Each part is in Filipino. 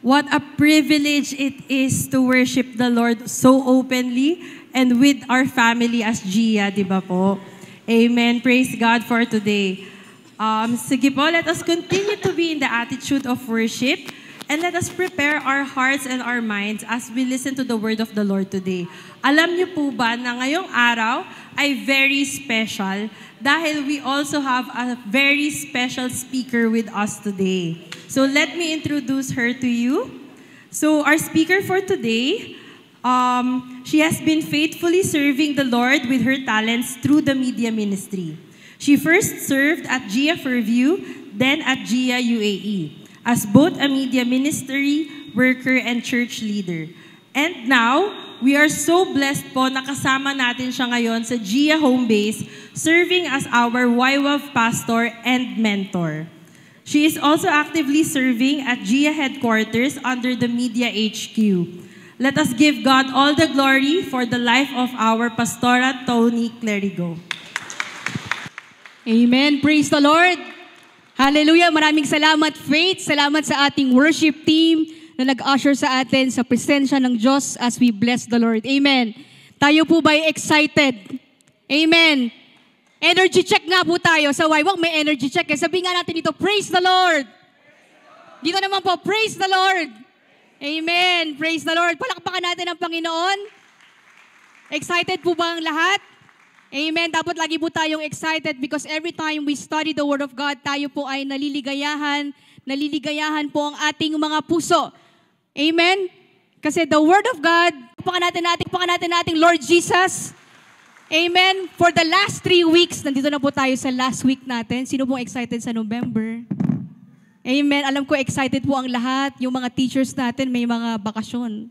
What a privilege it is to worship the Lord so openly and with our family as Gia, di ba po? Amen. Praise God for today. Sige po, let us continue to be in the attitude of worship and let us prepare our hearts and our minds as we listen to the word of the Lord today. Alam niyo po ba na ngayong araw ay very special dahil we also have a very special speaker with us today. So let me introduce her to you. So our speaker for today, she has been faithfully serving the Lord with her talents through the media ministry. She first served at Gia Fairview, then at Gia UAE, as both a media ministry worker and church leader. And now, we are so blessed po na kasama natin siya ngayon sa Gia Home Base, serving as our YWAV pastor and mentor. She is also actively serving at Gia headquarters under the Media HQ. Let us give God all the glory for the life of our Pastora Tony Clerigo. Amen. Praise the Lord. Hallelujah. Maraming salamat, Faith. Salamat sa ating worship team na nag-usher sa atin sa presensya ng Diyos as we bless the Lord. Amen. Tayo po ba'y excited? Amen. Energy check nga po tayo. Sa YWAV may energy check. Sabihin nga natin dito, praise the Lord. Dito naman po, praise the Lord. Amen. Praise the Lord. Palakpakan natin ang Panginoon. Excited po ba ang lahat? Amen. Dapat lagi po tayong excited because every time we study the Word of God, tayo po ay naliligayahan po ang ating mga puso. Amen. Kasi the Word of God, palakpakan natin natin, Lord Jesus. Amen. For the last 3 weeks, nandito na po tayo sa last week natin. Sino pong excited sa November? Amen. Alam ko excited po ang lahat. Yung mga teachers natin may mga bakasyon.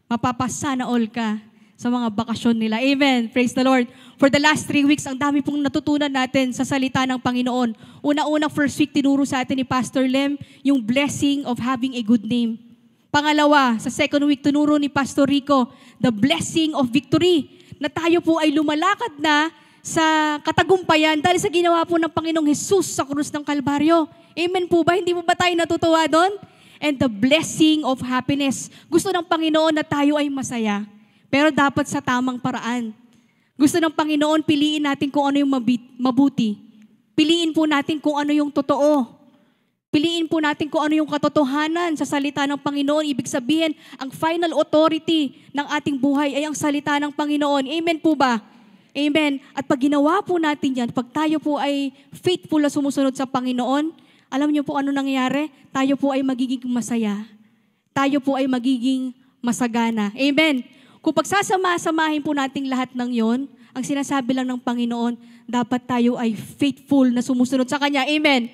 Mapapasana all ka sa mga bakasyon nila. Amen. Praise the Lord. For the last 3 weeks, ang dami pong natutunan natin sa salita ng Panginoon. Una-una, first week, tinuro sa atin ni Pastor Lem yung blessing of having a good name. Pangalawa, sa second week, tinuro ni Pastor Rico, the blessing of victory. Na tayo po ay lumalakad na sa katagumpayan dahil sa ginawa po ng Panginoong Jesus sa krus ng Kalbaryo. Amen po ba? Hindi po ba tayo natutuwa doon? And the blessing of happiness. Gusto ng Panginoon na tayo ay masaya, pero dapat sa tamang paraan. Gusto ng Panginoon, piliin natin kung ano yung mabuti. Piliin po natin kung ano yung totoo. Piliin po natin kung ano yung katotohanan sa salita ng Panginoon. Ibig sabihin, ang final authority ng ating buhay ay ang salita ng Panginoon. Amen po ba? Amen. At pag ginawa po natin yan, pag tayo po ay faithful na sumusunod sa Panginoon, alam niyo po ano nangyayari? Tayo po ay magiging masaya. Tayo po ay magiging masagana. Amen. Kung pagsasama-samahin po natin lahat ng yon, ang sinasabi lang ng Panginoon, dapat tayo ay faithful na sumusunod sa Kanya. Amen.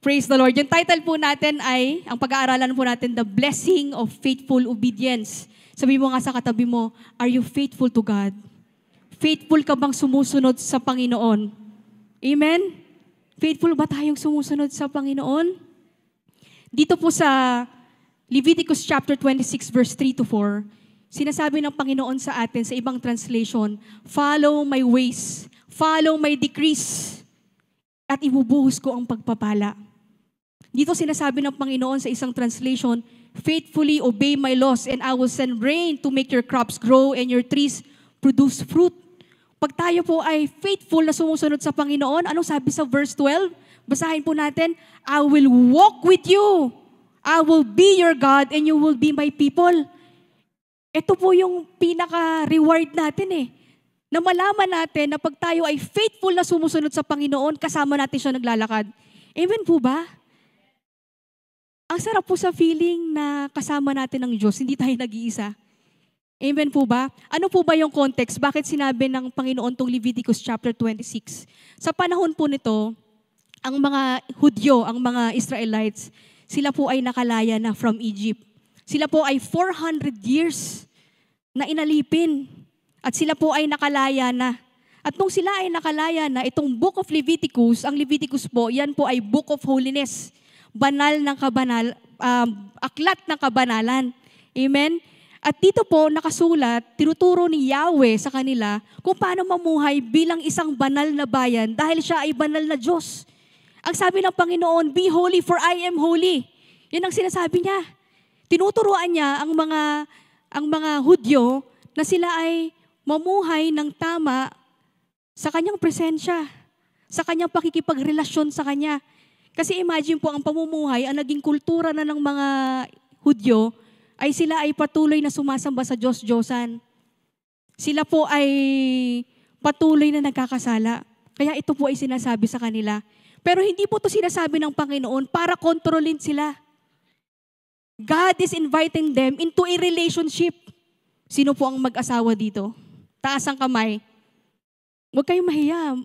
Praise the Lord. Yung title po natin ay, ang pag-aaralan po natin, The Blessing of Faithful Obedience. Sabi mo nga sa katabi mo, are you faithful to God? Faithful ka bang sumusunod sa Panginoon? Amen? Faithful ba tayong sumusunod sa Panginoon? Dito po sa Leviticus chapter 26 verse 3-4, sinasabi ng Panginoon sa atin sa ibang translation, follow my ways, follow my decrees, at ibubuhos ko ang pagpapala. Dito sinasabi ng Panginoon sa isang translation, faithfully obey my laws and I will send rain to make your crops grow and your trees produce fruit. Pag tayo po ay faithful na sumusunod sa Panginoon, anong sabi sa verse 12? Basahin po natin, I will walk with you. I will be your God and you will be my people. Ito po yung pinaka-reward natin na malaman natin na pag tayo ay faithful na sumusunod sa Panginoon, kasama natin siya naglalakad. Amen po ba? Ang sarap po sa feeling na kasama natin ng Diyos, hindi tayo nag-iisa. Amen po ba? Ano po ba yung context? Bakit sinabi ng Panginoon tong Leviticus chapter 26? Sa panahon po nito, ang mga Hudyo, ang mga Israelites, sila po ay nakalaya na from Egypt. Sila po ay 400 years na inalipin. At sila po ay nakalaya na. At nung sila ay nakalaya na, itong Book of Leviticus, ang Leviticus po, yan po ay Book of Holiness. Banal ng aklat ng kabanalan. Amen? At dito po nakasulat, tinuturo ni Yahweh sa kanila kung paano mamuhay bilang isang banal na bayan dahil siya ay banal na Diyos. Ang sabi ng Panginoon, be holy for I am holy. Yan ang sinasabi niya. Tinuturuan niya ang mga Hudyo na sila ay mamuhay ng tama sa kanyang presensya, sa kanyang pakikipagrelasyon sa kanya. Kasi imagine po, ang pamumuhay, ang naging kultura na ng mga Hudyo, ay sila ay patuloy na sumasamba sa Diyos-Diyosan. Sila po ay patuloy na nagkakasala. Kaya ito po ay sinasabi sa kanila. Pero hindi po ito sinasabi ng Panginoon para kontrolin sila. God is inviting them into a relationship. Sino po ang mag-asawa dito? Taas ang kamay. Huwag kayong mahiya.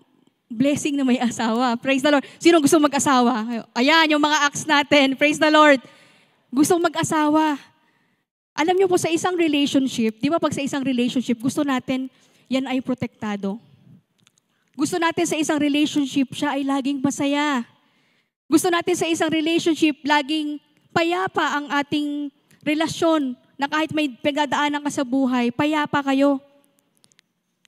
Blessing na may asawa. Praise the Lord. Sino gusto mag-asawa? Ayan, yung mga acts natin. Praise the Lord. Gustong mag-asawa. Alam niyo po sa isang relationship, di ba pag sa isang relationship, gusto natin yan ay protektado. Gusto natin sa isang relationship, siya ay laging masaya. Gusto natin sa isang relationship, laging payapa ang ating relasyon, na kahit may pagdadaanan ka sa buhay, payapa kayo.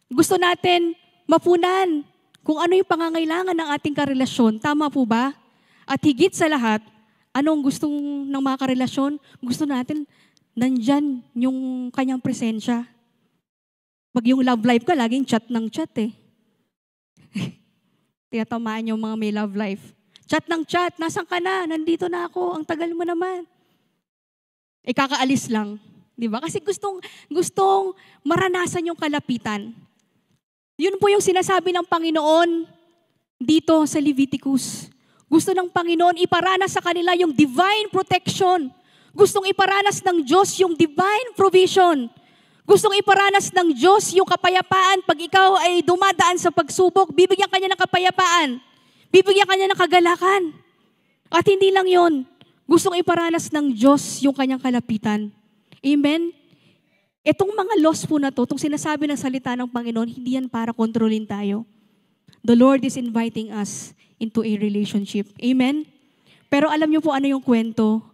Gusto natin mapunan kung ano yung pangangailangan ng ating karelasyon. Tama po ba? At higit sa lahat, anong gustong ng mga karelasyon? Gusto natin, nandyan yung kanyang presensya. Pag yung love life ka, laging chat ng chat eh. Tinatamaan yung mga may love life. Chat ng chat, nasan ka na? Nandito na ako, ang tagal mo naman. Kakaalis lang. Di ba? Kasi gustong maranasan yung kalapitan. Yun po yung sinasabi ng Panginoon dito sa Leviticus. Gusto ng Panginoon iparanas sa kanila yung divine protection. Gustong iparanas ng Diyos yung divine provision. Gustong iparanas ng Diyos yung kapayapaan. Pag ikaw ay dumadaan sa pagsubok, bibigyan kanya ng kapayapaan. Bibigyan kanya ng kagalakan. At hindi lang yon, gustong iparanas ng Diyos yung kanyang kalapitan. Amen? Itong mga laws po na to, itong sinasabi ng salita ng Panginoon, hindi yan para kontrolin tayo. The Lord is inviting us into a relationship. Amen? Pero alam niyo po ano yung kwento?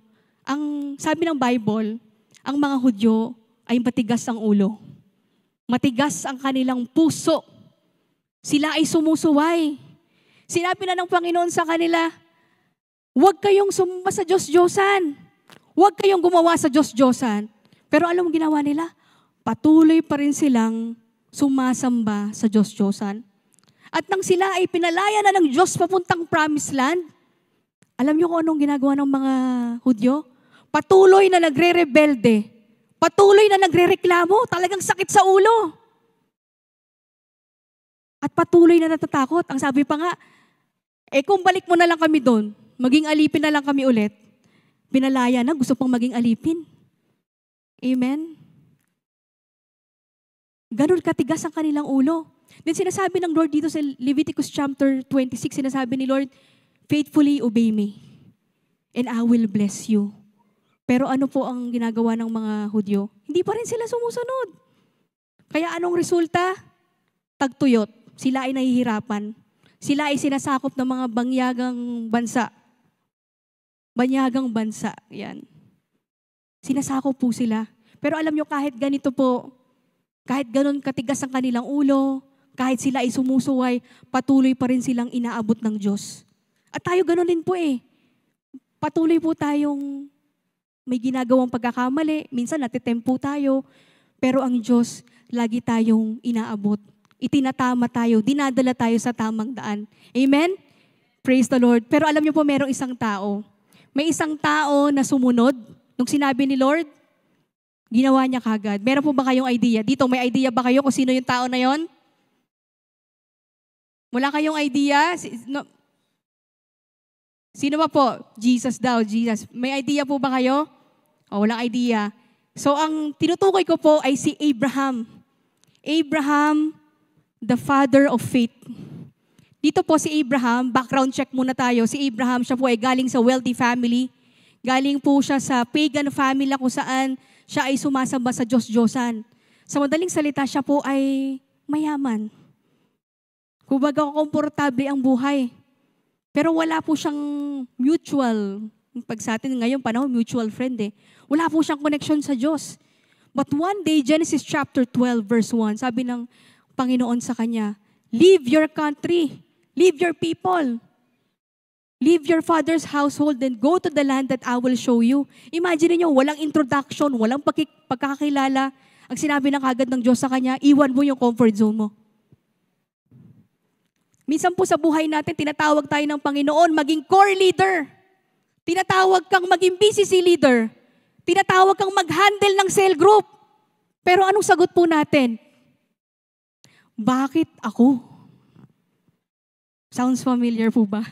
Ang sabi ng Bible, ang mga Hudyo ay matigas ang ulo. Matigas ang kanilang puso. Sila ay sumusuway. Sinabi na ng Panginoon sa kanila, huwag kayong sumamba sa Diyos-Diyosan. Huwag kayong gumawa sa Diyos-Diyosan. Pero alam mo ginawa nila? Patuloy pa rin silang sumasamba sa Diyos-Diyosan. At nang sila ay pinalaya na ng Diyos papuntang promised land, alam niyo kung anong ginagawa ng mga Hudyo? Patuloy na nagre-rebelde. Patuloy na nagre-reklamo. Talagang sakit sa ulo. At patuloy na natatakot. Ang sabi pa nga, kung balik mo na lang kami doon, maging alipin na lang kami ulit, pinalaya na, gusto pang maging alipin. Amen? Ganun katigas ang kanilang ulo. Then sinasabi ng Lord dito sa Leviticus chapter 26, sinasabi ni Lord, faithfully obey me, and I will bless you. Pero ano po ang ginagawa ng mga Hudyo? Hindi pa rin sila sumusunod. Kaya anong resulta? Tagtuyot. Sila ay nahihirapan. Sila ay sinasakop ng mga bangyagang bansa. Banyagang bansa. Yan. Sinasakop po sila. Pero alam nyo, kahit ganito po, kahit ganon katigas ang kanilang ulo, kahit sila ay sumusuway, patuloy pa rin silang inaabot ng Diyos. At tayo ganon din po eh. Patuloy po tayong may ginagawang pagkakamali. Minsan natitempo tayo. Pero ang Diyos, lagi tayong inaabot. Itinatama tayo, dinadala tayo sa tamang daan. Amen? Praise the Lord. Pero alam niyo po, merong isang tao. May isang tao na sumunod. Nung sinabi ni Lord, ginawa niya kagad. Meron po ba kayong idea? Dito, may idea ba kayo kung sino yung tao na yon? Wala kayong idea? Sino ba po? Jesus daw, Jesus. May idea po ba kayo? Walang idea. So, ang tinutukoy ko po ay si Abraham. Abraham, the father of faith. Dito po si Abraham, background check muna tayo. Si Abraham, siya po ay galing sa wealthy family. Galing po siya sa pagan family kung saan siya ay sumasamba sa Diyos-Diyosan. Sa madaling salita, siya po ay mayaman. Kumbaga, komportable ang buhay. Pero wala po siyang mutual. Pag sa atin ngayon, panahon, mutual friend eh. Wala po siyang connection sa Diyos. But one day, Genesis chapter 12, verse 1, sabi ng Panginoon sa kanya, leave your country, leave your people. Leave your father's household and go to the land that I will show you. Imagine niyo, walang introduction, walang pagkakakilala. Ang sinabi na kagad ng Diyos sa kanya, iwan mo yung comfort zone mo. Minsan po sa buhay natin, tinatawag tayo ng Panginoon maging core leader. Tinatawag kang maging BCC leader. Tinatawag kang mag-handle ng cell group. Pero anong sagot po natin? Bakit ako? Sounds familiar po ba?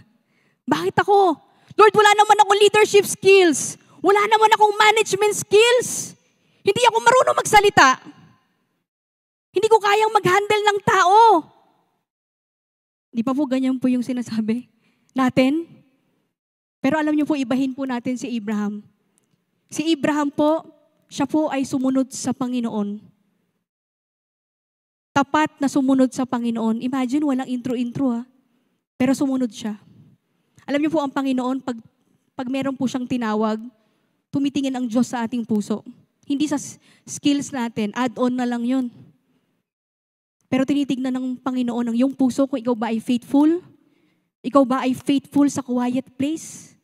Bakit ako? Lord, wala naman akong leadership skills. Wala naman akong management skills. Hindi ako marunong magsalita. Hindi ko kayang mag-handle ng tao. Di pa po ganyan po yung sinasabi natin? Pero alam niyo po, ibahin po natin si Abraham. Si Abraham po, siya po ay sumunod sa Panginoon. Tapat na sumunod sa Panginoon. Imagine, walang intro-intro pero sumunod siya. Alam niyo po ang Panginoon, pag meron po siyang tinawag, tumitingin ang Diyos sa ating puso. Hindi sa skills natin, add-on na lang yun. Pero tinitignan ng Panginoon ang iyong puso kung ikaw ba ay faithful? Ikaw ba ay faithful sa quiet place?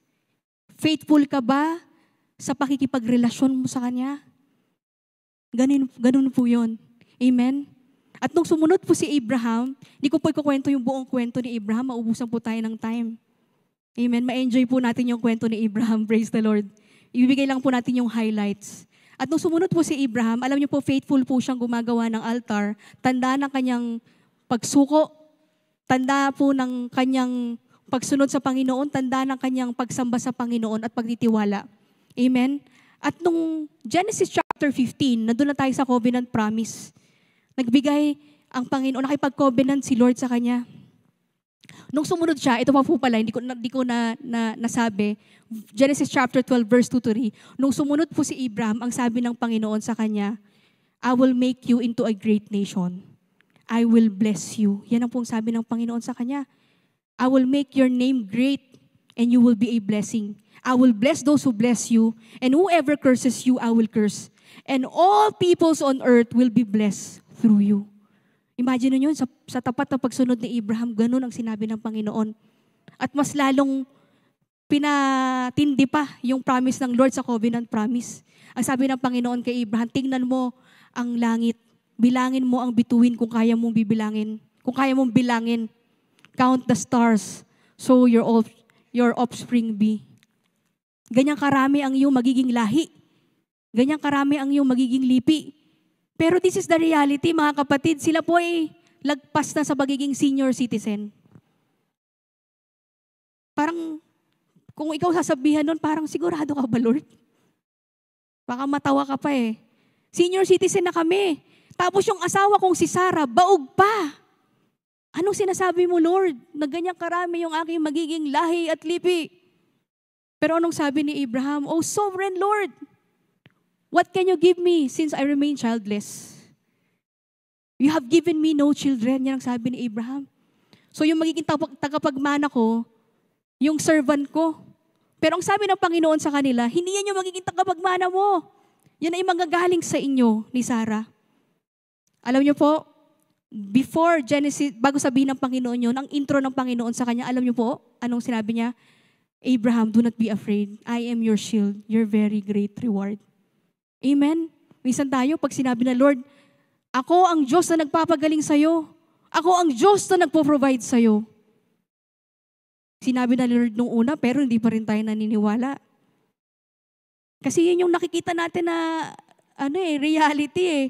Faithful ka ba sa pakikipagrelasyon mo sa Kanya? Ganun po yun. Amen? At nung sumunod po si Abraham, hindi ko po ikukwento yung buong kwento ni Abraham, maubusan po tayo ng time. Amen? Ma-enjoy po natin yung kwento ni Abraham. Praise the Lord. Ibibigay lang po natin yung highlights. At nung sumunod po si Abraham, alam niyo po, faithful po siyang gumagawa ng altar. Tanda ng kanyang pagsuko. Tanda po ng kanyang pagsunod sa Panginoon. Tanda ng kanyang pagsamba sa Panginoon at pagtitiwala. Amen? At nung Genesis chapter 15, nandun na tayo sa covenant promise. Nagbigay ang Panginoon, nakipag-covenant si Lord sa kanya. Nung sumunod siya, ito pa po pala, hindi ko nasabi, Genesis chapter 12 verse 2 to 3, nung sumunod po si Abraham, ang sabi ng Panginoon sa kanya, I will make you into a great nation. I will bless you. Yan ang pong sabi ng Panginoon sa kanya. I will make your name great and you will be a blessing. I will bless those who bless you and whoever curses you, I will curse. And all peoples on earth will be blessed through you. Imagine nyo, sa tapat na pagsunod ni Abraham, ganun ang sinabi ng Panginoon. At mas lalong pinatindi pa yung promise ng Lord sa covenant promise. Ang sabi ng Panginoon kay Abraham, tingnan mo ang langit, bilangin mo ang bituin kung kaya mong bibilangin. Kung kaya mong bilangin, count the stars, so your offspring be. Ganyang karami ang iyong magiging lahi. Ganyang karami ang iyong magiging lipi. Pero this is the reality, mga kapatid. Sila po ay lagpas na sa pagiging senior citizen. Parang, kung ikaw sasabihan nun, parang sigurado ka ba, Lord? Baka matawa ka pa eh. Senior citizen na kami. Tapos yung asawa kong si Sarah, baog pa. Anong sinasabi mo, Lord? Na ganyang karami yung aking magiging lahi at lipi. Pero anong sabi ni Abraham? Oh, sovereign Lord, what can you give me since I remain childless? You have given me no children. Yan ang sabi ni Abraham. So yung magiging tagapagmana ko, yung servant ko. Pero ang sabi ng Panginoon sa kanila, hindi yan yung magiging tagapagmana mo. Yan ay manggagaling sa inyo ni Sarah. Alam niyo po, before Genesis, bago sabihin ng Panginoon yun, ang intro ng Panginoon sa kanya, alam niyo po, anong sinabi niya? Abraham, do not be afraid. I am your shield, your very great reward. Amen? Minsan tayo, pag sinabi na, Lord, ako ang Diyos na nagpapagaling sa'yo. Ako ang Diyos na nagpo-provide sa'yo. Sinabi na Lord nung una, pero hindi pa rin tayo naniniwala. Kasi yun yung nakikita natin na, reality eh.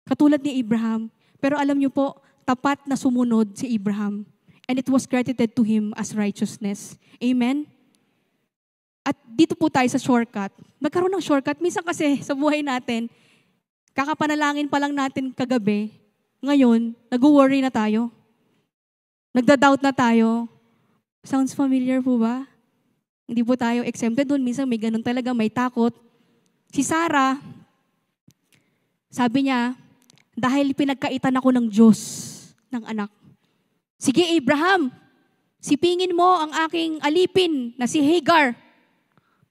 Katulad ni Abraham. Pero alam niyo po, tapat na sumunod si Abraham. And it was credited to him as righteousness. Amen? At dito po tayo sa shortcut. Nagkaroon ng shortcut. Minsan kasi sa buhay natin, kakapanalangin pa lang natin kagabi, ngayon, nag-worry na tayo. Nagda-doubt na tayo. Sounds familiar po ba? Hindi po tayo exempted doon. Minsan may ganun talaga, may takot. Si Sarah, sabi niya, dahil pinagkaitan ako ng Diyos ng anak. Sige Abraham, sipingin mo ang aking alipin na si Hagar.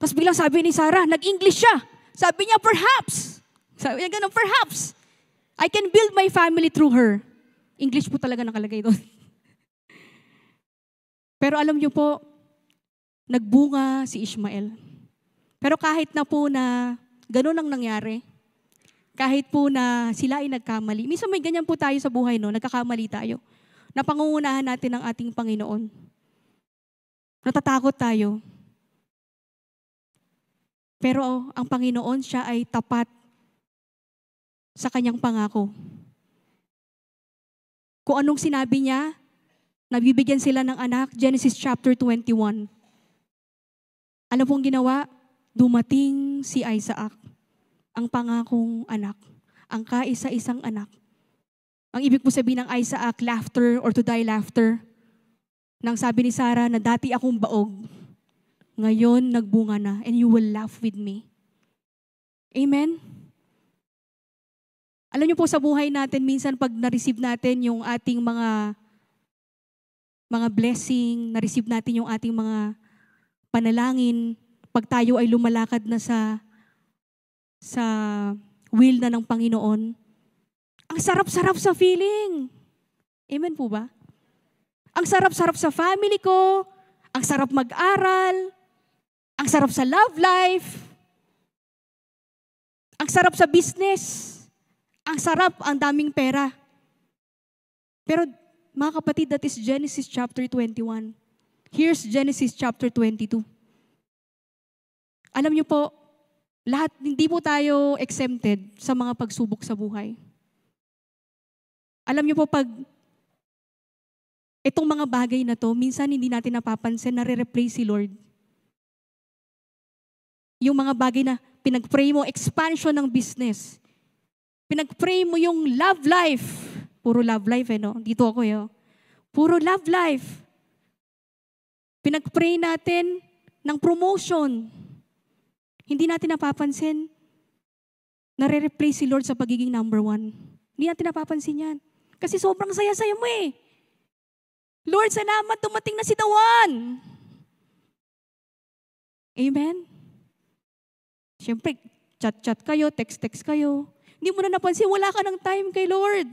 Tapos biglang sabi ni Sarah, nag-English siya. Sabi niya, perhaps. Sabi niya ganun, perhaps. I can build my family through her. English po talaga nakalagay doon. Pero alam niyo po, nagbunga si Ishmael. Pero kahit na po na ganun ang nangyari, kahit po na sila ay nagkamali, minsan may ganyan po tayo sa buhay, no? Nagkakamali tayo. Napangungunahan natin ang ating Panginoon. Natatakot tayo. Pero ang Panginoon, siya ay tapat sa kanyang pangako. Kung anong sinabi niya, nabibigyan sila ng anak, Genesis chapter 21. Ano pong ginawa? Dumating si Isaac, ang pangakong anak, ang kaisa-isang anak. Ang ibig po sabihin ng Isaac, laughter or to die laughter. Nang sabi ni Sarah na dati akong baog, ngayon nagbunga na, and you will laugh with me. Amen? Alam niyo po sa buhay natin, minsan pag na-receive natin yung ating mga blessing, na-receive natin yung ating mga panalangin, pag tayo ay lumalakad na sa will na ng Panginoon, ang sarap-sarap sa feeling. Amen po ba? Ang sarap-sarap sa family ko, ang sarap mag-aral, ang sarap sa love life, ang sarap sa business, ang sarap, ang daming pera. Pero mga kapatid, that is Genesis chapter 21. Here's Genesis chapter 22. Alam niyo po, lahat, hindi po tayo exempted sa mga pagsubok sa buhay. Alam niyo po, pag itong mga bagay na to, minsan hindi natin napapansin, nare-replay si Lord. Yung mga bagay na pinag-pray mo, expansion ng business. Pinag-pray mo yung love life. Puro love life, no? Dito ako, Puro love life. Pinag-pray natin ng promotion. Hindi natin napapansin, nare-replay si Lord sa pagiging number 1. Hindi natin napapansin yan. Kasi sobrang saya-saya mo eh. Lord, salamat, dumating na si the one. Amen? Siyempre, chat-chat kayo, text-text kayo. Hindi mo na napansin, wala ka ng time kay Lord.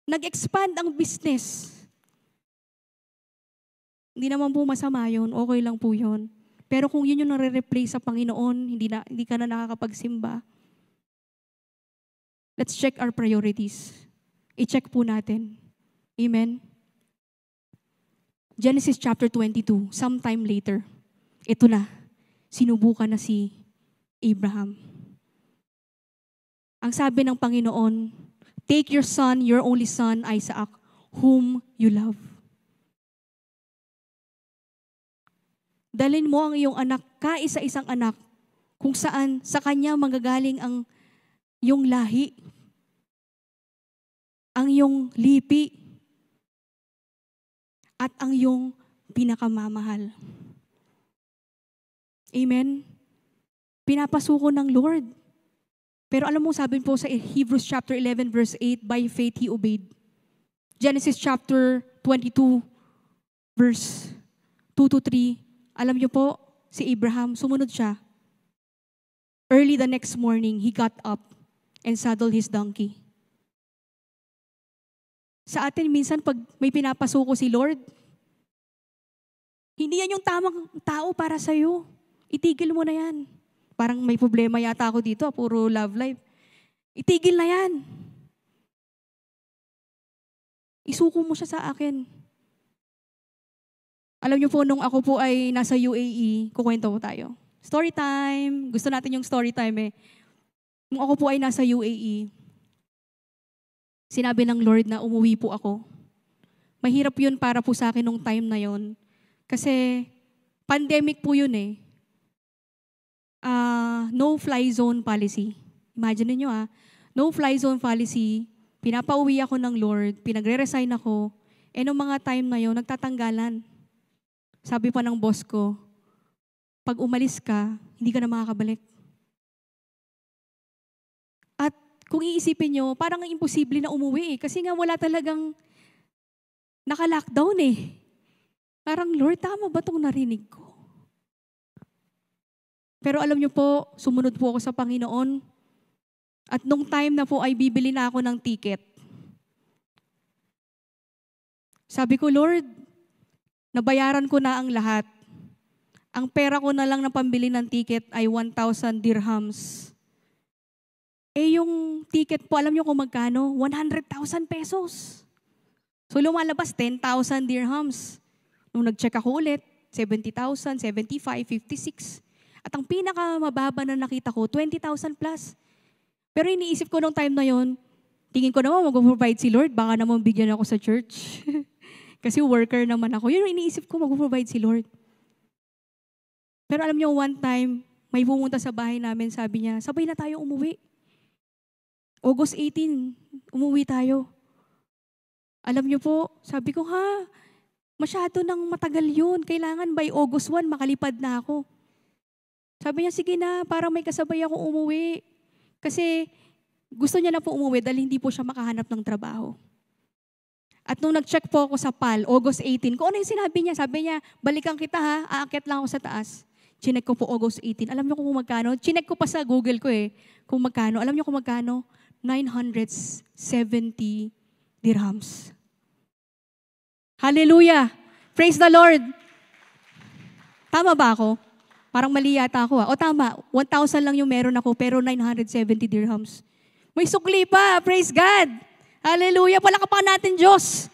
Nag-expand ang business. Hindi naman po masama yun, okay lang po yun. Pero kung yun yung nare-replay sa Panginoon, hindi ka na nakakapagsimba, let's check our priorities. I-check po natin. Amen? Genesis chapter 22, sometime later, ito na, sinubukan na si Abraham. Ang sabi ng Panginoon, take your son, your only son, Isaac, whom you love. Dalhin mo ang iyong anak, kaisa-isang anak, kung saan sa kanya manggagaling ang iyong lahi, ang iyong lipi, at ang iyong pinakamamahal. Amen? Pinapasuko ng Lord. Pero alam mo, sabi po sa Hebrews chapter 11 verse 8, by faith he obeyed. Genesis chapter 22 verse 2-3, alam niyo po, si Abraham, sumunod siya. Early the next morning, he got up and saddled his donkey. Sa atin, minsan, pag may pinapasuko si Lord, hindi yan yung tamang tao para sa'yo. Itigil mo na yan. Parang may problema yata ako dito, puro love life. Itigil na yan. Isuko mo siya sa akin. Alam niyo po, nung ako po ay nasa UAE, kukwento po tayo. Story time. Gusto natin yung story time eh. Nung ako po ay nasa UAE, sinabi ng Lord na umuwi po ako. Mahirap yun para po sa akin nung time na yun. Kasi pandemic po yun eh. No-fly zone policy. Imagine niyo no-fly zone policy. Pinapauwi ako ng Lord, pinagre-resign ako. Nung mga time na yun, nagtatanggalan. Sabi pa ng boss ko, pag umalis ka, hindi ka na makakabalik. At kung iisipin nyo, parang imposible na umuwi eh. Kasi nga wala talagang naka-lockdown eh. Parang, Lord, tama ba itong narinig ko? Pero alam nyo po, sumunod po ako sa Panginoon. At nung time na po ay bibili na ako ng ticket. Sabi ko, Lord, nabayaran ko na ang lahat. Ang pera ko na lang na pambili ng ticket ay 1,000 dirhams. Eh yung ticket po, alam niyo kung magkano? 100,000 pesos. So lumalabas 10,000 dirhams. Nung nag-check ako ulit, 70,000, 75, 56. At ang pinakamababa na nakita ko, 20,000 plus. Pero iniisip ko nung time na yon, tingin ko naman mag-provide si Lord, baka naman bigyan ako sa church. Kasi worker naman ako. Yun yung iniisip ko, mag-provide si Lord. Pero alam niyo, one time, may pumunta sa bahay namin, sabi niya, sabay na tayo umuwi. August 18, umuwi tayo. Alam niyo po, sabi ko, masyado nang matagal yun. Kailangan by August 1, makalipad na ako. Sabi niya, sige na, parang may kasabay ako umuwi. Kasi gusto niya na po umuwi dahil hindi po siya makahanap ng trabaho. At nung nag-check po ako sa PAL, August 18, kung ano yung sinabi niya, sabi niya, balikan kita aakyat lang ako sa taas. Chinek ko po August 18. Alam niyo kung magkano? Chinek ko pa sa Google ko kung magkano. Alam niyo kung magkano? 970 dirhams. Hallelujah! Praise the Lord! Tama ba ako? Parang mali yata ako. O tama, 1,000 lang yung meron ako, pero 970 dirhams. May sukli pa! Praise God! Hallelujah! Palakpakan natin, Diyos!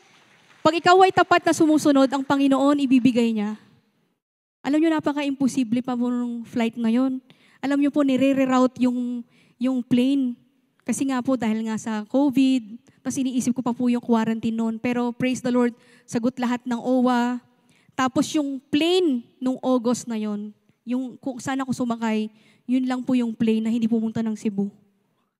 Pag ikaw ay tapat na sumusunod, ang Panginoon ibibigay niya. Alam niyo, napaka-imposible pa po nung flight na yon. Alam niyo po, nire-reroute yung plane. Kasi nga po, dahil nga sa COVID, tapos iniisip ko pa po yung quarantine noon. Pero praise the Lord, sagot lahat ng OWA. Tapos yung plane nung August na yon, yung kung saan ako sumakay, yun lang po yung plane na hindi pumunta ng Cebu.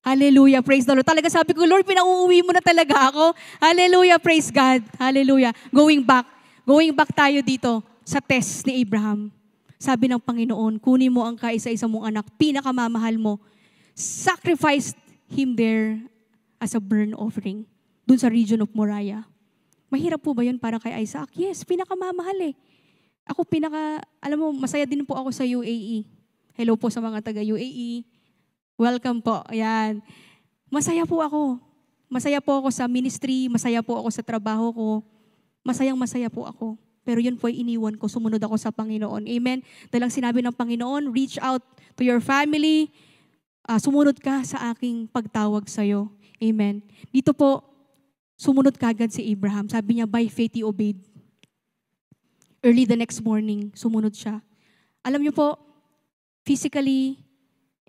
Hallelujah, praise the Lord. Talaga sabi ko, Lord, pinauuwi mo na talaga ako. Hallelujah, praise God. Hallelujah. Going back tayo dito sa test ni Abraham. Sabi ng Panginoon, kunin mo ang kaisa-isa mong anak, pinakamamahal mo. Sacrifice him there as a burnt offering. Dun sa region of Moriah. Mahirap po ba yun para kay Isaac? Yes, pinakamamahal Ako alam mo, masaya din po ako sa UAE. Hello po sa mga taga UAE. Welcome po. Ayan. Masaya po ako. Masaya po ako sa ministry, masaya po ako sa trabaho ko. Masayang-masaya po ako. Pero yun po ay iniwan ko, sumunod ako sa Panginoon. Amen? Dahil ang sinabi ng Panginoon, reach out to your family, sumunod ka sa aking pagtawag sa'yo. Amen? Dito po, sumunod kagad si Abraham. Sabi niya, by faith he obeyed. Early the next morning, sumunod siya. Alam niyo po, physically,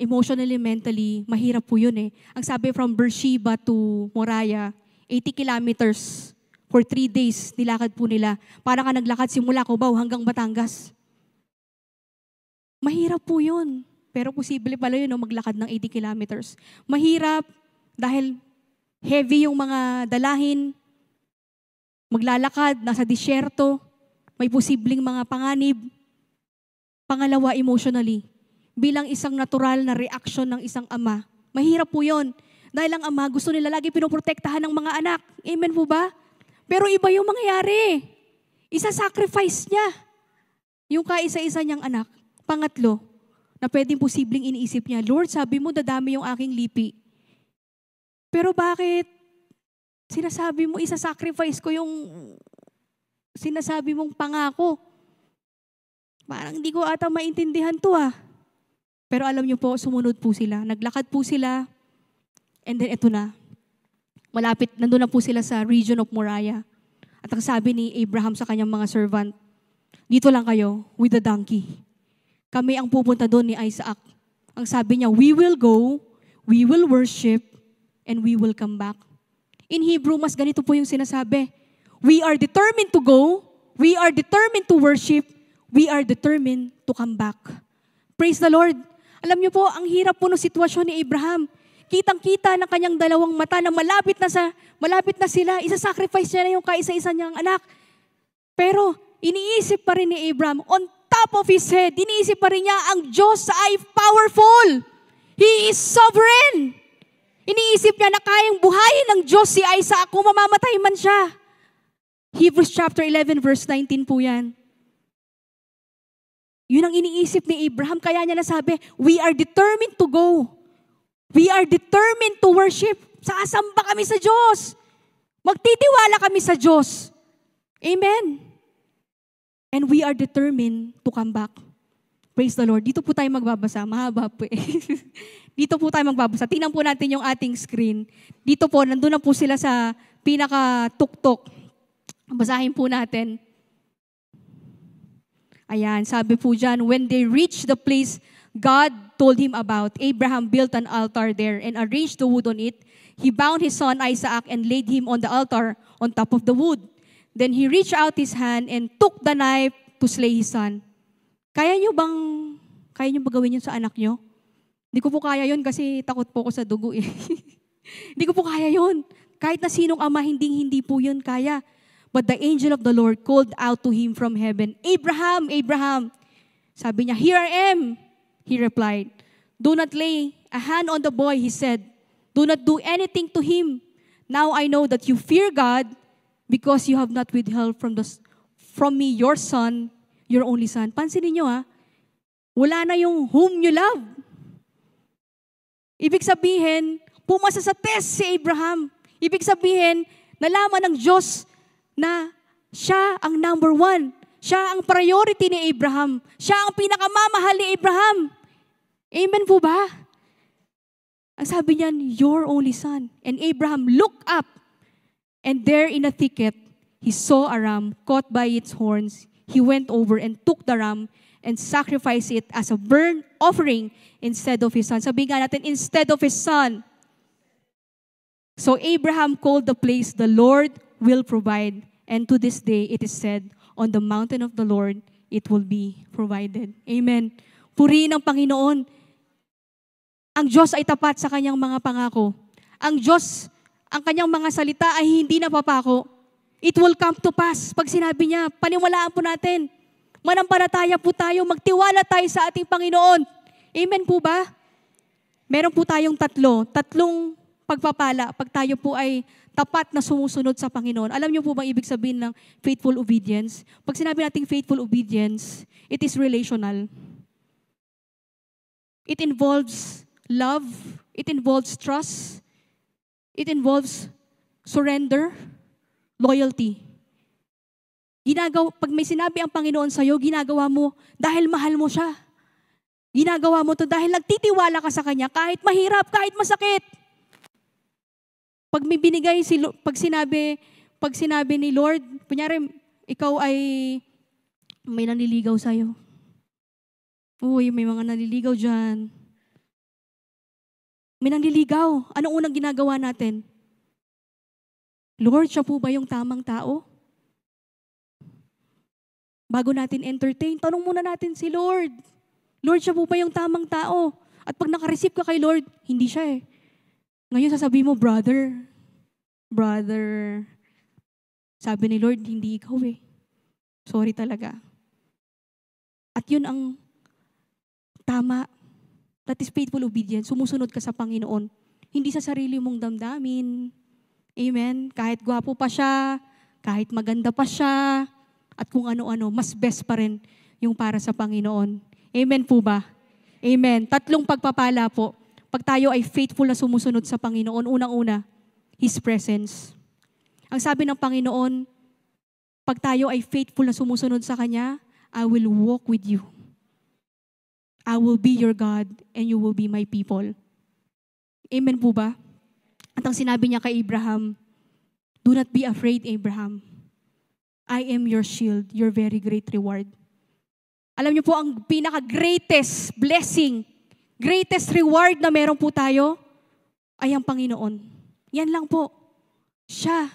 emotionally, mentally, mahirap po yun Ang sabi from Beersheba to Moriah, 80 kilometers. For 3 days, nilakad po nila. Para ka naglakad simula Cubao hanggang Batangas. Mahirap po yun. Pero posible pala yun, maglakad ng 80 kilometers. Mahirap dahil heavy yung mga dalahin. Maglalakad, nasa disyerto. May posibleng mga panganib. Pangalawa, emotionally. Bilang isang natural na reaction ng isang ama. Mahirap po yun. Dahil ang ama, gusto nila lagi pinoprotektahan ng mga anak. Amen po ba? Pero iba yung mangyayari. Isa-sacrifice niya yung kaisa-isa niyang anak. Pangatlo, na pwedeng posibleng iniisip niya, Lord, sabi mo dadami yung aking lipi. Pero bakit sinasabi mo isa-sacrifice ko yung sinasabi mong pangako? Parang hindi ko ata maintindihan to Pero alam niyo po, sumunod po sila. Naglakad po sila. And then eto na. Malapit, nandun na po sila sa region of Moriah. At ang sabi ni Abraham sa kanyang mga servant, dito lang kayo with the donkey. Kami ang pupunta doon ni Isaac. Ang sabi niya, we will go, we will worship, and we will come back. In Hebrew, mas ganito po yung sinasabi. We are determined to go, we are determined to worship, we are determined to come back. Praise the Lord. Alam niyo po, ang hirap po ng sitwasyon ni Abraham. Kitang-kita ng kanyang dalawang mata na malapit na sila, isa-sacrifice niya na yung kaisa-isa niyang anak. Pero iniisip pa rin ni Abraham, on top of his head, iniisip pa rin niya, ang Diyos ay powerful. He is sovereign. Iniisip niya na kayang buhayin ng Diyos si Isaac kung mamamatay man siya. Hebrews chapter 11 verse 19 po yan. Yun ang iniisip ni Abraham, kaya niya nasabi, we are determined to go. We are determined to worship. Sasamba kami sa Diyos. Magtitiwala kami sa Diyos. Amen. And we are determined to come back. Praise the Lord. Dito po tayo magbabasa. Mahaba po eh. Dito po tayo magbabasa. Tingnan po natin yung ating screen. Dito po, nandun na po sila sa pinaka-tuktok. Basahin po natin. Ayan, sabi po dyan, when they reached the place God told him about, Abraham built an altar there and arranged the wood on it. He bound his son Isaac and laid him on the altar on top of the wood. Then he reached out his hand and took the knife to slay his son. Kaya nyo ba gawin yun sa anak nyo? Hindi ko po kaya yun kasi takot po ko sa dugo eh. Hindi ko po kaya yun. Kahit na sinong ama, hindi po yun kaya. But the angel of the Lord called out to him from heaven, Abraham, Abraham. Sabi niya, here I am. He replied, do not lay a hand on the boy, he said. Do not do anything to him. Now I know that you fear God because you have not withheld from me your son, your only son. Pansinin niyo wala na yung whom you love. Ibig sabihin, pumasa sa test si Abraham. Ibig sabihin, nalaman ng Diyos na siya ang number one. Siya ang priority ni Abraham. Siya ang pinakamamahal ni Abraham. Amen po ba? Ang sabi niyan, your only son. And Abraham looked up, and there in a thicket, he saw a ram caught by its horns. He went over and took the ram and sacrificed it as a burnt offering instead of his son. Sabi nga natin, instead of his son. So Abraham called the place, the Lord will provide. And to this day, it is said, on the mountain of the Lord, it will be provided. Amen. Purihin ang Panginoon. Ang Diyos ay tapat sa kanyang mga pangako. Ang Diyos, ang kanyang mga salita ay hindi napapako. It will come to pass. Pag sinabi niya, paniwalaan po natin. Manampalataya po tayo, magtiwala tayo sa ating Panginoon. Amen po ba? Meron po tayong tatlong pagpapala pag tayo po ay tapat na sumusunod sa Panginoon. Alam niyo po bang ibig sabihin ng faithful obedience? Pag sinabi nating faithful obedience, it is relational. It involves love. It involves trust. It involves surrender, loyalty. Pag may sinabi ang Panginoon sa'yo, ginagawa mo dahil mahal mo siya. Ginagawa mo to dahil nagtitiwala ka sa Kanya kahit mahirap, kahit masakit. Pag may binigay, pag sinabi ni Lord, kunyari, ikaw ay may nanliligaw sa'yo. Uy, may mga nanliligaw dyan. May nanliligaw. Anong unang ginagawa natin? Lord, siya po ba yung tamang tao? Bago natin entertain, tanong muna natin si Lord. Lord, siya po ba yung tamang tao? At pag nakareceive ka kay Lord, hindi siya eh. Ngayon sasabihin mo, brother, sabi ni Lord, hindi ikaw eh. Sorry talaga. At yun ang tama. That is faithful obedience. Sumusunod ka sa Panginoon. Hindi sa sarili mong damdamin. Amen? Kahit gwapo pa siya, kahit maganda pa siya, at kung ano-ano, mas best pa rin yung para sa Panginoon. Amen po ba? Amen. 3 pagpapala po. Pag tayo ay faithful na sumusunod sa Panginoon, unang-una, His presence. Ang sabi ng Panginoon, pag tayo ay faithful na sumusunod sa Kanya, I will walk with you. I will be your God and you will be my people. Amen po ba? At ang sinabi niya kay Abraham, do not be afraid, Abraham. I am your shield, your very great reward. Alam niyo po, ang pinaka-greatest blessing, greatest reward na meron po tayo, ay ang Panginoon. Yan lang po. Siya.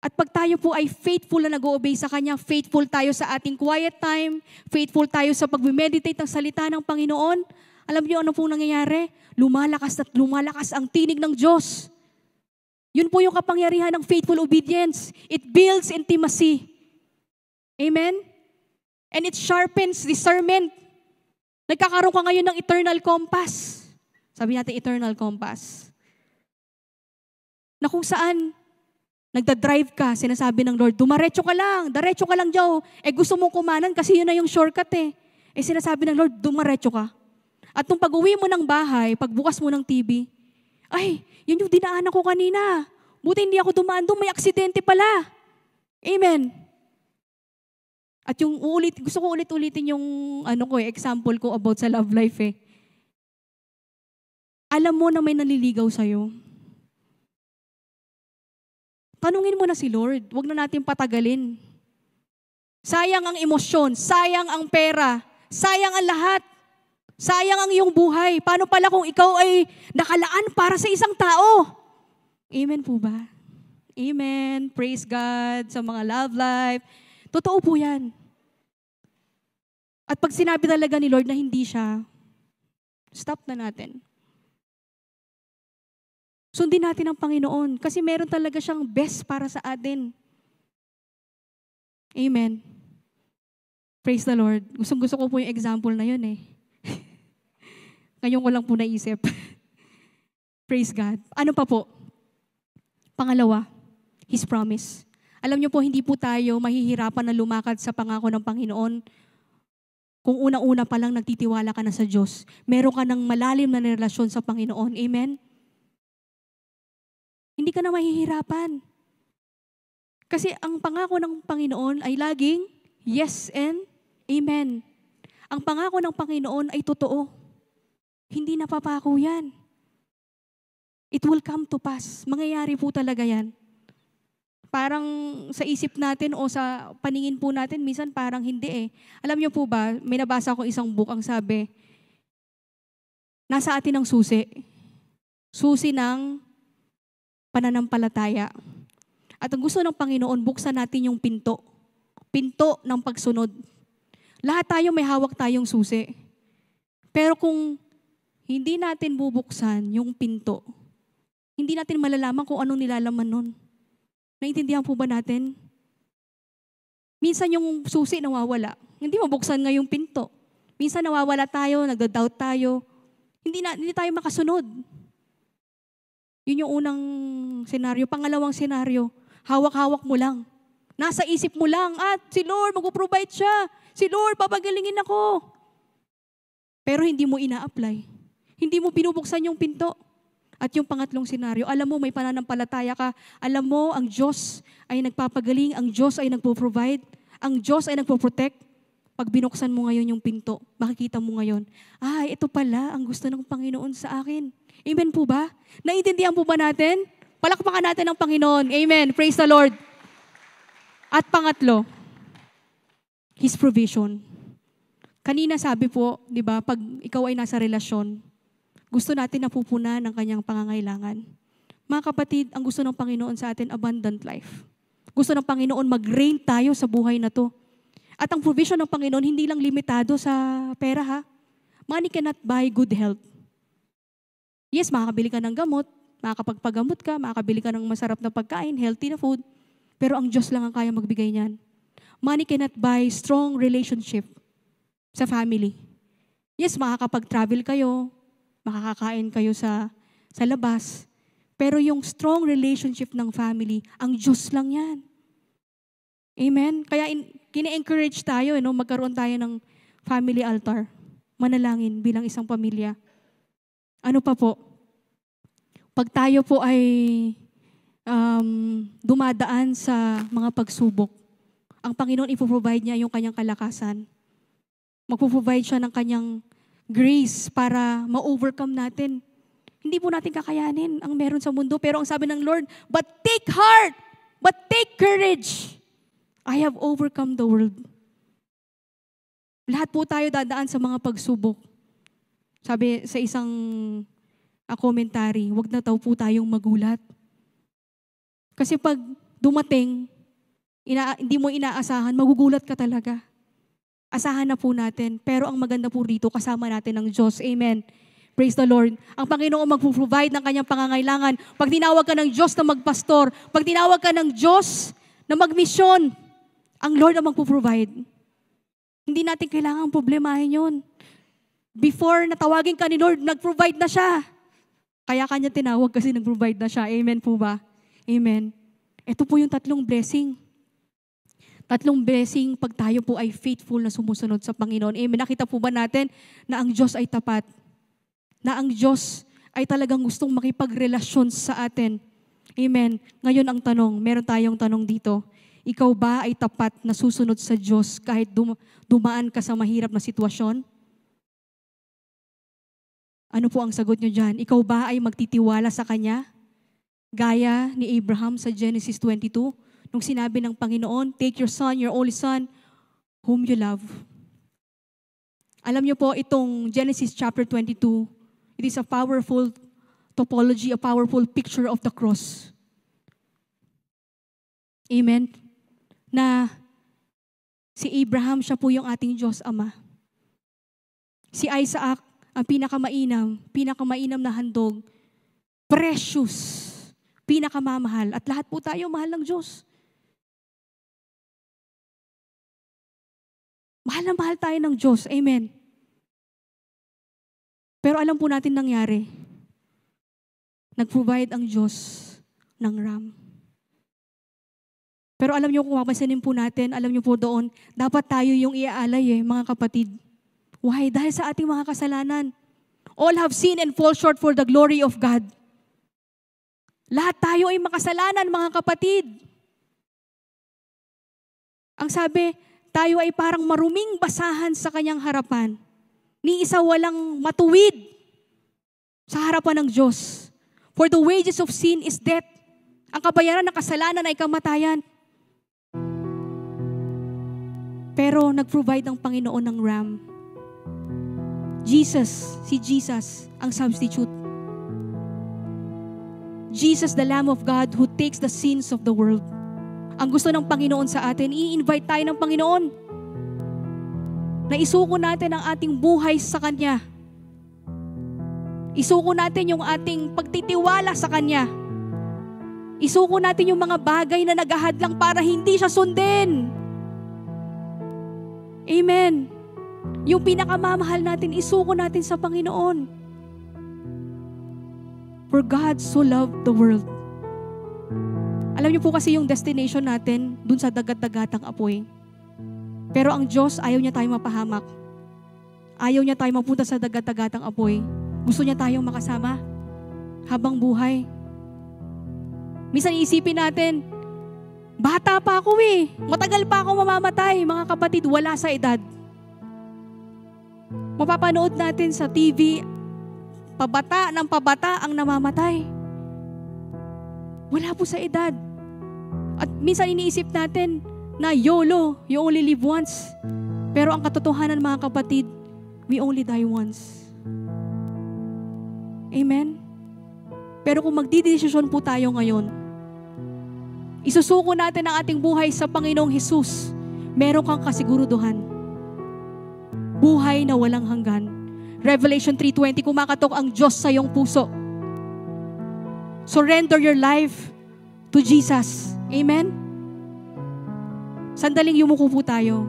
At pag tayo po ay faithful na nag-o-obey sa Kanya, faithful tayo sa ating quiet time, faithful tayo sa pag-meditate ng salita ng Panginoon, alam niyo ano pong nangyayari? Lumalakas at lumalakas ang tinig ng Diyos. Yun po yung kapangyarihan ng faithful obedience. It builds intimacy. Amen? And it sharpens discernment. Nagkakaroon ka ngayon ng eternal compass. Sabi natin eternal compass. Na kung saan, nagda-drive ka, sinasabi ng Lord, diretso ka lang, Joe. Gusto mong kumanan kasi yun na yung shortcut eh. Sinasabi ng Lord, dumiretso ka. At nung pag-uwi mo ng bahay, pagbukas mo ng TV, ay, yun yung dinaanan ko kanina. Buti hindi ako dumaan doon, may aksidente pala. Amen. At gusto ko ulit-ulitin yung example ko about sa love life eh. Alam mo na may naliligaw sa'yo. Tanungin mo na si Lord. Huwag na natin patagalin. Sayang ang emosyon, sayang ang pera, sayang ang lahat. Sayang ang iyong buhay. Paano pala kung ikaw ay nakalaan para sa isang tao? Amen po ba? Amen. Praise God sa mga love life. Totoo po yan. At pag sinabi talaga ni Lord na hindi siya, stop na natin. Sundin natin ang Panginoon kasi meron talaga siyang best para sa atin. Amen. Praise the Lord. Gusto ko po yung example na yun eh. Ngayon ko lang po naisip. Praise God. Ano pa po? Pangalawa, His promise. Alam niyo po, hindi po tayo mahihirapan na lumakad sa pangako ng Panginoon kung una-una pa lang nagtitiwala ka na sa Diyos. Meron ka ng malalim na relasyon sa Panginoon. Amen? Hindi ka na mahihirapan. Kasi ang pangako ng Panginoon ay laging yes and amen. Ang pangako ng Panginoon ay totoo. Hindi napapako yan. It will come to pass. Mangyayari po talaga yan. Parang sa isip natin o sa paningin po natin, minsan parang hindi eh. Alam niyo po ba, may nabasa ko isang book, ang sabi, nasa atin ang susi. Susi ng pananampalataya. At ang gusto ng Panginoon, buksan natin yung pinto. Pinto ng pagsunod. Lahat tayo may hawak tayong susi. Pero kung hindi natin bubuksan yung pinto, hindi natin malalaman kung anong nilalaman nun. Naintindihan po ba natin? Minsan yung susi nawawala. Hindi mabuksan nga yung pinto. Minsan nawawala tayo, nagda-doubt tayo. Hindi tayo makasunod. Yun yung unang senaryo. Pangalawang senaryo, hawak-hawak mo lang. Nasa isip mo lang, si Lord, mag-provide siya. Si Lord, papagalingin ako. Pero hindi mo ina-apply. Hindi mo pinubuksan yung pinto. At yung pangatlong senaryo, alam mo may pananampalataya ka, alam mo ang Diyos ay nagpapagaling, ang Diyos ay nagpo-provide, ang Diyos ay nagpo-protect. Pag binuksan mo ngayon yung pinto, makikita mo ngayon, ito pala ang gusto ng Panginoon sa akin. Amen po ba? Naiintindihan po ba natin? Palakpakan natin ang Panginoon. Amen. Praise the Lord. At pangatlo, His provision. Kanina sabi po, di ba, pag ikaw ay nasa relasyon, gusto natin napupunan ng kanyang pangangailangan. Mga kapatid, ang gusto ng Panginoon sa atin, abundant life. Gusto ng Panginoon mag-reign tayo sa buhay na to. At ang provision ng Panginoon, hindi lang limitado sa pera ha. Money cannot buy good health. Yes, makakabili ka ng gamot, makakapagpagamot ka, makakabili ka ng masarap na pagkain, healthy na food, pero ang Diyos lang ang kaya magbigay niyan. Money cannot buy strong relationship sa family. Yes, makakapag-travel kayo, makakakain kayo sa labas. Pero yung strong relationship ng family, ang Diyos lang yan. Amen? Kaya kine-encourage tayo, magkaroon tayo ng family altar. Manalangin bilang isang pamilya. Ano pa po? Pag tayo po ay dumadaan sa mga pagsubok, ang Panginoon ipoprovide niya yung kanyang kalakasan. Magpo-provide siya ng kanyang grace para ma-overcome natin. Hindi po natin kakayanin ang meron sa mundo. Pero ang sabi ng Lord, but take heart, but take courage. I have overcome the world. Lahat po tayo dadaan sa mga pagsubok. Sabi sa isang commentary, wag na daw po tayong magulat. Kasi pag dumating, hindi mo inaasahan, magugulat ka talaga. Asahan na po natin. Pero ang maganda po rito, kasama natin ang Diyos. Amen. Praise the Lord. Ang Panginoon mag-provide ng kanyang pangangailangan. Pag tinawag ka ng Diyos na magpastor, pag tinawag ka ng Diyos na magmisyon, ang Lord ang mag-provide. Hindi natin kailangan problemahin yun. Before natawagin ka ni Lord, nag-provide na siya. Kaya kanya tinawag kasi nag-provide na siya. Amen po ba? Amen. Ito po yung tatlong blessing. Tatlong blessing pag tayo po ay faithful na sumusunod sa Panginoon. Amen. Nakita po ba natin na ang Diyos ay tapat? Na ang Diyos ay talagang gustong makipagrelasyon sa atin. Amen. Ngayon ang tanong, meron tayong tanong dito. Ikaw ba ay tapat na susunod sa Diyos kahit dumaan ka sa mahirap na sitwasyon? Ano po ang sagot nyo dyan? Ikaw ba ay magtitiwala sa Kanya? Gaya ni Abraham sa Genesis 22, nung sinabi ng Panginoon, take your son, your only son, whom you love. Alam nyo po, itong Genesis chapter 22, it is a powerful topology, a powerful picture of the cross. Amen? Na si Abraham, siya po yung ating Diyos Ama. Si Isaac, ang pinakamainam na handog, precious, pinakamamahal, at lahat po tayo mahal ng Diyos. Mahal na mahal tayo ng Diyos. Amen. Pero alam po natin nangyari, nag-provide ang Diyos ng ram. Pero alam niyo kung mapasanin po natin, alam niyo po doon, dapat tayo yung iaalay mga kapatid. Why? Dahil sa ating mga kasalanan. All have sinned and fall short for the glory of God. Lahat tayo ay makasalanan, mga kapatid. Ang sabi, tayo ay parang maruming basahan sa kanyang harapan. Ni isa walang matuwid sa harapan ng Diyos. For the wages of sin is death. Ang kabayaran ng kasalanan ay kamatayan. Pero nag-provide ang Panginoon ng ram. Si Jesus, ang substitute. Jesus, the Lamb of God who takes the sins of the world. Ang gusto ng Panginoon sa atin, i-invite tayo ng Panginoon na isuko natin ang ating buhay sa Kanya. Isuko natin yung ating pagtitiwala sa Kanya. Isuko natin yung mga bagay na naghahadlang para hindi siya sundin. Amen. Yung pinakamamahal natin, isuko natin sa Panginoon. For God so loved the world. Alam niyo po kasi yung destination natin dun sa dagat-dagatang apoy. Pero ang Diyos, ayaw niya tayong mapahamak. Ayaw niya tayong mapunta sa dagat-dagatang apoy. Gusto niya tayong makasama habang buhay. Minsan iisipin natin, bata pa ako matagal pa ako mamamatay. Mga kapatid, wala sa edad. Mapapanood natin sa TV, pabata ang namamatay. Wala po sa edad. At minsan iniisip natin na YOLO, you only live once. Pero ang katotohanan, mga kapatid, we only die once. Amen? Pero kung magdidesisyon po tayo ngayon, isusuko natin ang ating buhay sa Panginoong Hesus, meron kang kasiguruduhan. Buhay na walang hanggan. Revelation 3:20, kumakatok ang Diyos sa iyong puso. Surrender your life to Jesus. Amen? Sandaling yumuko po tayo.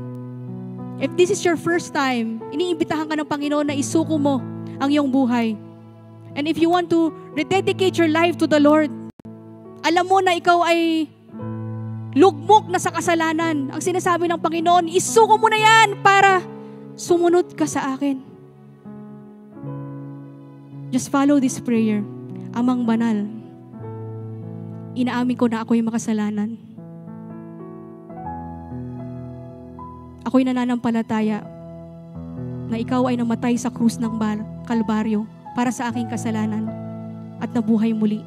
If this is your first time, iniimbitahan ka ng Panginoon na isuko mo ang iyong buhay. And if you want to rededicate your life to the Lord, alam mo na ikaw ay lugmok na sa kasalanan. Ang sinasabi ng Panginoon, isuko mo na yan para sumunod ka sa akin. Just follow this prayer. Amang banal, inaamin ko na ako'y makasalanan. Ako'y nananampalataya na ikaw ay namatay sa krus ng Kalbaryo para sa aking kasalanan at nabuhay muli.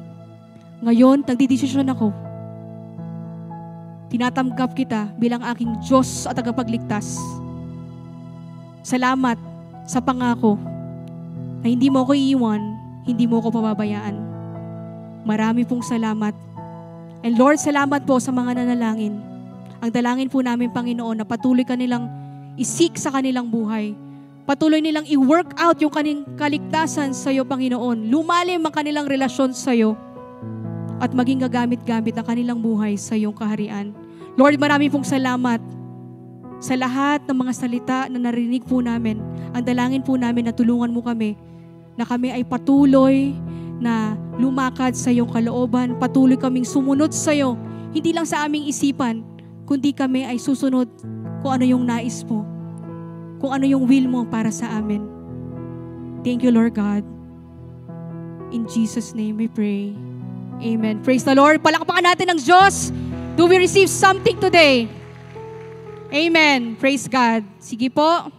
Ngayon, nagdidesisyon ako. Tinatanggap kita bilang aking Diyos at tagapagligtas. Salamat sa pangako na hindi mo ako iiwan, hindi mo ako pababayaan. Marami pong salamat. And Lord, salamat po sa mga nanalangin. Ang dalangin po namin, Panginoon, na patuloy ka nilang isik sa kanilang buhay. Patuloy nilang i-work out yung kanilang kaligtasan sa iyo, Panginoon. Lumalim ang kanilang relasyon sa iyo at maging gagamit-gamit ang kanilang buhay sa iyong kaharian. Lord, marami pong salamat sa lahat ng mga salita na narinig po namin. Ang dalangin po namin na tulungan mo kami, na kami ay patuloy na lumakad sa iyong kalooban, patuloy kaming sumunod sa iyo, hindi lang sa aming isipan, kundi kami ay susunod kung ano yung nais mo, kung ano yung will mo para sa amin. Thank you, Lord God. In Jesus' name we pray. Amen. Praise the Lord. Palakpakan natin ng Diyos. Do we receive something today? Amen. Praise God. Sige po.